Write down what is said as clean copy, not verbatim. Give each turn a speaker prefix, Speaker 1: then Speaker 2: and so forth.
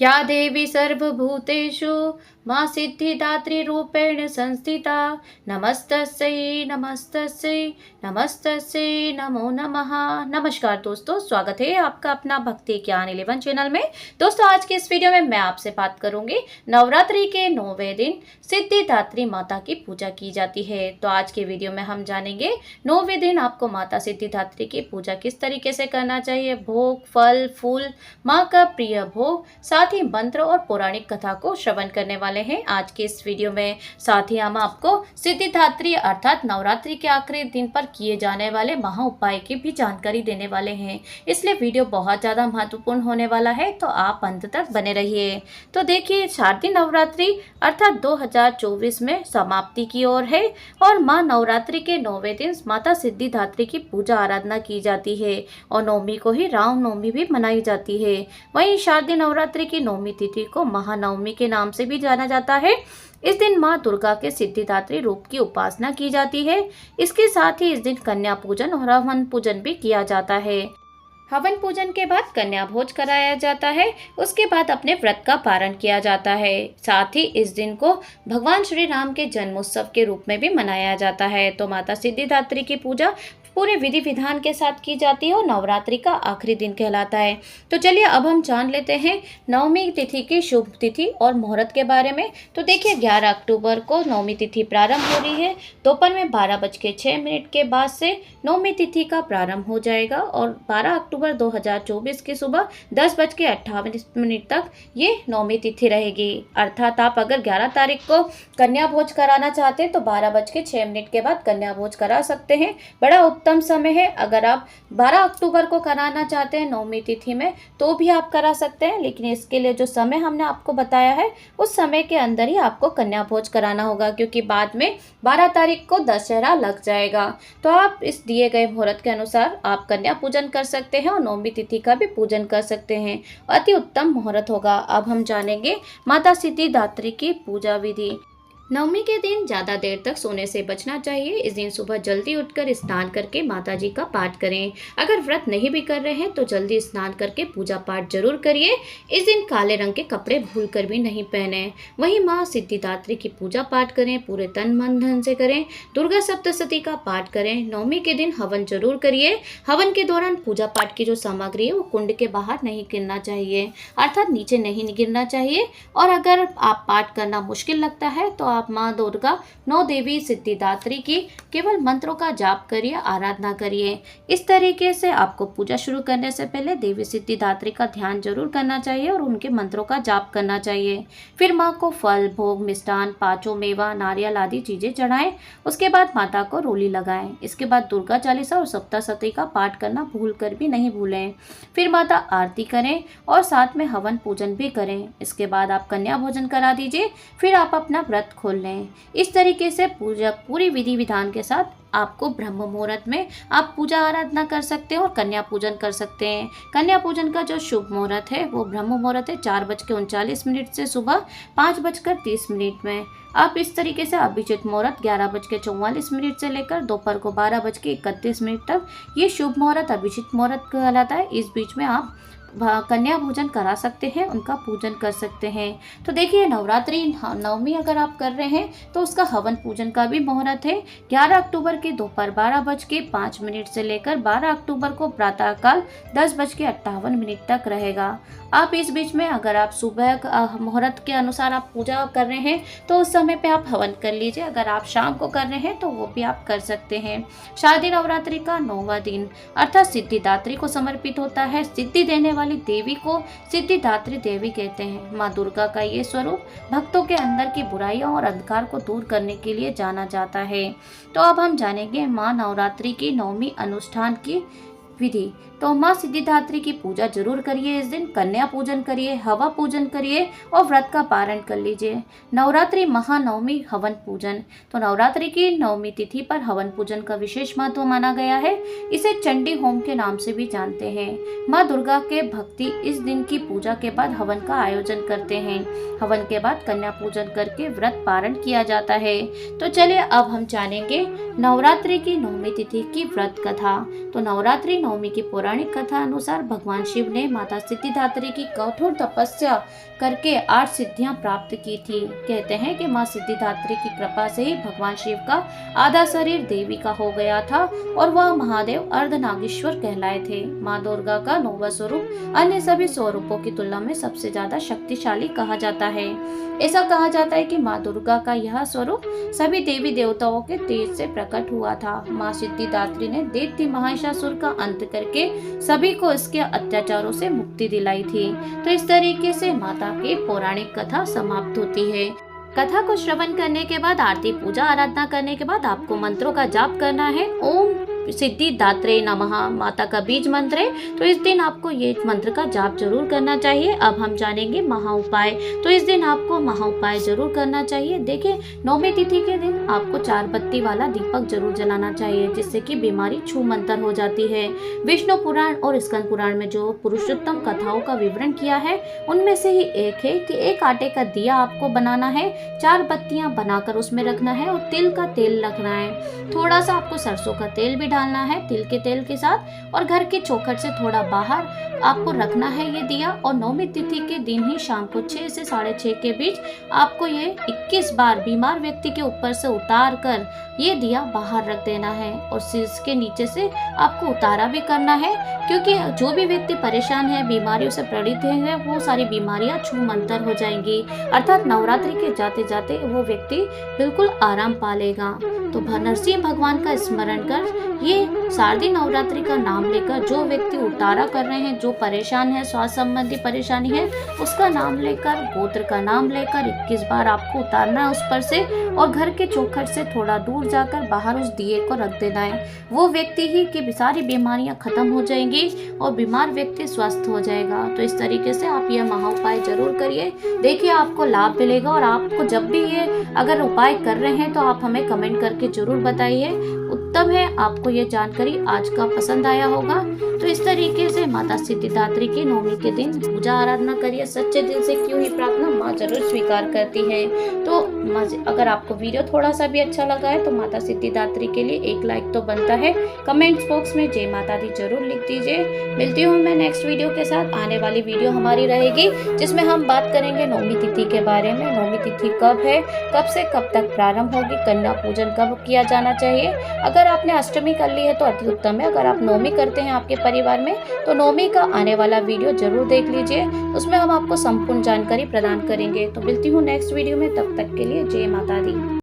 Speaker 1: या देवी सर्वभूतेषु मां सिद्धिदात्री रूपेण संस्थिता नमस्तस्यै नमस्तस्यै नमस्तस्यै नमो नमः। नमस्कार दोस्तों, स्वागत है आपका अपना भक्ति ज्ञान 11 चैनल में। दोस्तों, आज की इस वीडियो में मैं आपसे बात करूंगी नवरात्रि के 9वें दिन सिद्धिदात्री माता की पूजा की जाती है। तो आज के वीडियो में हम जानेंगे 9वें दिन आपको माता सिद्धिदात्री की पूजा किस तरीके से करना चाहिए। भोग, फल, फूल, माँ का प्रिय भोग, साथ ही मंत्र और पौराणिक कथा को श्रवण करने वाले हैं आज के इस वीडियो में। साथ ही हम आपको सिद्धिदात्री अर्थात नवरात्रि के आखिरी दिन पर किए जाने वाले महा उपाय की भी जानकारी देने वाले हैं, इसलिए वीडियो बहुत ज्यादा महत्वपूर्ण होने वाला है, तो आप अंत तक बने रहिए। तो देखिए, शारदीय नवरात्रि अर्थात 2024 में समाप्ति की ओर है और माँ नवरात्रि के 9वें दिन माता सिद्धिदात्री की पूजा आराधना की जाती है और नवमी को ही रामनवमी भी मनाई जाती है। वहीं शारदीय नवरात्रि की 9वीं तिथि को महानवमी के नाम से भी जाना जाता है। इस दिन माँ दुर्गा के सिद्धिदात्री रूप की उपासना की जाती है। इसके साथ ही इस दिन कन्या पूजन और हवन पूजन भी किया जाता है। हवन पूजन के बाद कन्या भोज कराया जाता है, उसके बाद अपने व्रत का पारण किया जाता है। साथ ही इस दिन को भगवान श्री राम के जन्मोत्सव के रूप में भी मनाया जाता है। तो माता सिद्धिदात्री की पूजा पूरे विधि विधान के साथ की जाती है और नवरात्रि का आखिरी दिन कहलाता है। तो चलिए अब हम जान लेते हैं नवमी तिथि की शुभ तिथि और मुहूर्त के बारे में। तो देखिए, 11 अक्टूबर को नवमी तिथि प्रारंभ हो रही है। दोपहर में 12:06 के बाद से नवमी तिथि का प्रारंभ हो जाएगा और 12 अक्टूबर 2024 की सुबह 10:58 तक ये नवमी तिथि रहेगी। अर्थात आप अगर 11 तारीख को कन्या भोज कराना चाहते हैं तो 12:06 के बाद कन्या भोज करा सकते हैं। बड़ा उत्तम समय है। अगर आप 12 अक्टूबर को कराना चाहते हैं नवमी तिथि में तो भी आप करा सकते हैं, लेकिन इसके लिए जो समय हमने आपको बताया है उस समय के अंदर ही आपको कन्या भोज कराना होगा, क्योंकि बाद में 12 तारीख को दशहरा लग जाएगा। तो आप इस दिए गए मुहूर्त के अनुसार आप कन्या पूजन कर सकते हैं और नवमी तिथि का भी पूजन कर सकते हैं। अति उत्तम मुहूर्त होगा। अब हम जानेंगे माता सिद्धिदात्री की पूजा विधि। नवमी के दिन ज़्यादा देर तक सोने से बचना चाहिए। इस दिन सुबह जल्दी उठकर स्नान करके माता जी का पाठ करें। अगर व्रत नहीं भी कर रहे हैं तो जल्दी स्नान करके पूजा पाठ जरूर करिए। इस दिन काले रंग के कपड़े भूलकर भी नहीं पहने। वहीं माँ सिद्धिदात्री की पूजा पाठ करें, पूरे तन मन धन से करें। दुर्गा सप्तशती का पाठ करें। नवमी के दिन हवन जरूर करिए। हवन के दौरान पूजा पाठ की जो सामग्री है वो कुंड के बाहर नहीं गिरना चाहिए, अर्थात नीचे नहीं गिरना चाहिए। और अगर आप पाठ करना मुश्किल लगता है तो आप माँ दुर्गा 9 देवी सिद्धिदात्री की केवल मंत्रों का जाप करिए, आराधना करिए। इस तरीके से आपको पूजा शुरू करने से पहले देवी सिद्धिदात्री का ध्यान जरूर करना चाहिए और उनके मंत्रों का जाप करना चाहिए। फिर माँ को फल, भोग, मिष्टान, पांचों मेवा, नारियल आदि चीजें चढ़ाएं। उसके बाद माता को रोली लगाएं। इसके बाद दुर्गा चालीसा और सप्तशती का पाठ करना भूल कर भी नहीं भूलें। फिर माता आरती करें और साथ में हवन पूजन भी करें। इसके बाद आप कन्या भोजन करा दीजिए। फिर आप अपना व्रत खोल लें। इस तरीके से पूजा पूरी विधि विधान के साथ आपको ब्रह्म मुहूर्त में आप पूजा आराधना कर सकते हैं और कन्या पूजन कर सकते हैं। कन्या पूजन का जो शुभ मुहूर्त है वो ब्रह्म मुहूर्त है 4:39 से सुबह 5:30 में। आप इस तरीके से अभिजित मुहूर्त 11:44 से लेकर दोपहर को 12:31 तक ये शुभ मुहूर्त अभिजित मुहूर्त कहलाता है। इस बीच में आप कन्या भोजन करा सकते हैं, उनका पूजन कर सकते हैं। तो देखिए, नवरात्रि नवमी अगर आप कर रहे हैं तो उसका हवन पूजन का भी मुहूर्त है 11 अक्टूबर के दोपहर 12:05 से लेकर 12 अक्टूबर को प्रातःकाल 10:58 तक रहेगा। आप इस बीच में अगर आप सुबह मुहूर्त के अनुसार आप पूजा कर रहे हैं तो उस समय पे आप हवन कर लीजिए। अगर आप शाम को कर रहे हैं तो वो भी आप कर सकते हैं। शारदीय नवरात्रि का 9वां दिन अर्थात सिद्धिदात्री को समर्पित होता है। सिद्धि देने वाली देवी को सिद्धिदात्री देवी कहते हैं। माँ दुर्गा का ये स्वरूप भक्तों के अंदर की बुराइयों और अंधकार को दूर करने के लिए जाना जाता है। तो अब हम जानेंगे माँ नवरात्रि की 9वीं अनुष्ठान की विधि। तो माँ सिद्धिदात्री की पूजा जरूर करिए। इस दिन कन्या पूजन करिए, हवा पूजन करिए और व्रत का पारण कर लीजिए। नवरात्रि महानवमी हवन पूजन। तो नवरात्रि की 9वीं तिथि पर हवन पूजन का विशेष महत्व माना गया है। इसे चंडी होम के नाम से भी जानते हैं। माँ दुर्गा के भक्ति इस दिन की पूजा के बाद हवन का आयोजन करते हैं। हवन के बाद कन्या पूजन करके व्रत पारण किया जाता है। तो चलिए अब हम जानेंगे नवरात्रि की 9वीं तिथि की व्रत कथा। तो नवरात्रि 9वीं की पौराणिक कथा अनुसार भगवान शिव ने माता सिद्धिदात्री की कठोर तपस्या करके 8 सिद्धियां प्राप्त की थी। कहते हैं कि माँ सिद्धिदात्री की कृपा से ही भगवान शिव का आधा शरीर देवी का हो गया था और वह महादेव अर्धनागेश्वर कहलाए थे। माँ दुर्गा का 9वां स्वरूप अन्य सभी स्वरूपों की तुलना में सबसे ज्यादा शक्तिशाली कहा जाता है। ऐसा कहा जाता है कि माँ दुर्गा का यह स्वरूप सभी देवी देवताओं के तेज से प्रकट हुआ था। माँ सिद्धिदात्री ने दैत्य महिषासुर का अंत करके सभी को इसके अत्याचारों से मुक्ति दिलाई थी। तो इस तरीके से माता की पौराणिक कथा समाप्त होती है। कथा को श्रवण करने के बाद आरती पूजा आराधना करने के बाद आपको मंत्रों का जाप करना है। ओम सिद्धिदात्रे नमः माता का बीज मंत्र है, तो इस दिन आपको ये मंत्र का जाप जरूर करना चाहिए। अब हम जानेंगे महा उपाय। तो इस दिन आपको महा उपाय जरूर करना चाहिए। देखिए, 9वीं तिथि के दिन आपको 4 बत्ती वाला दीपक जरूर जलाना चाहिए, जिससे कि बीमारी छूमंतर हो जाती है। विष्णु पुराण और स्कंद पुराण में जो पुरुषोत्तम कथाओं का विवरण किया है, उनमें से ही एक है कि एक आटे का दिया आपको बनाना है, 4 बत्तियां बनाकर उसमें रखना है और तिल का तेल रखना है। थोड़ा सा आपको सरसों का तेल भी डालना है तिल के तेल के साथ, और घर के चौखट से थोड़ा बाहर आपको रखना है ये दिया। और 9वीं तिथि के दिन ही शाम को 6 से 6:30 के बीच आपको ये 21 बार बीमार व्यक्ति के ऊपर से उतार कर ये दिया बाहर रख देना है, और शीर्ष के नीचे से आपको उतारा भी करना है, क्योंकि जो भी व्यक्ति परेशान है, बीमारियों से पीड़ित है, वो सारी बीमारियां छूमंतर हो जाएंगी। अर्थात नवरात्रि के जाते जाते वो व्यक्ति बिल्कुल आराम पा लेगा। तो नरसिंह भगवान का स्मरण कर, ये शारदीय नवरात्रि का नाम लेकर जो व्यक्ति उतारा कर रहे हैं, जो परेशान है, स्वास्थ्य संबंधी परेशानी है, उसका नाम लेकर, गोत्र का नाम लेकर 21 बार आपको उतारना है उस पर से, और घर के चौखट से थोड़ा दूर जाकर बाहर उस दिए को रख देना है। वो व्यक्ति ही की सारी बीमारियां खत्म हो जाएंगी और बीमार व्यक्ति स्वस्थ हो जाएगा। तो इस तरीके से आप यह महा उपाय जरूर करिए। देखिए, आपको लाभ मिलेगा। और आपको जब भी ये अगर उपाय कर रहे हैं तो आप हमें कमेंट करके जरूर बताइए। उत्तम है, आपको ये जानकारी आज का पसंद आया होगा। तो इस तरीके से माता सिद्धिदात्री की 9वीं के दिन पूजा आराधना करिए। सच्चे दिल से क्यों ही प्रार्थना माँ जरूर स्वीकार करती है। तो अगर आपको वीडियो थोड़ा सा भी अच्छा लगा है तो माता सिद्धिदात्री के लिए एक लाइक तो बनता है। कमेंट्स बॉक्स में जय माता दी जरूर लिख दीजिए। मिलती हूँ मैं नेक्स्ट वीडियो के साथ। आने वाली वीडियो हमारी रहेगी जिसमें हम बात करेंगे 9वीं तिथि के बारे में। 9वीं तिथि कब है, कब से कब तक प्रारंभ होगी, कन्या पूजन कब किया जाना चाहिए। अगर आपने अष्टमी कर ली है तो अति उत्तम है। अगर आप 9वीं करते हैं आपके परिवार में तो 9वीं का आने वाला वीडियो जरूर देख लीजिए, उसमें हम आपको संपूर्ण जानकारी प्रदान करेंगे। तो मिलती हूँ नेक्स्ट वीडियो में, तब तक के लिए जय माता दी।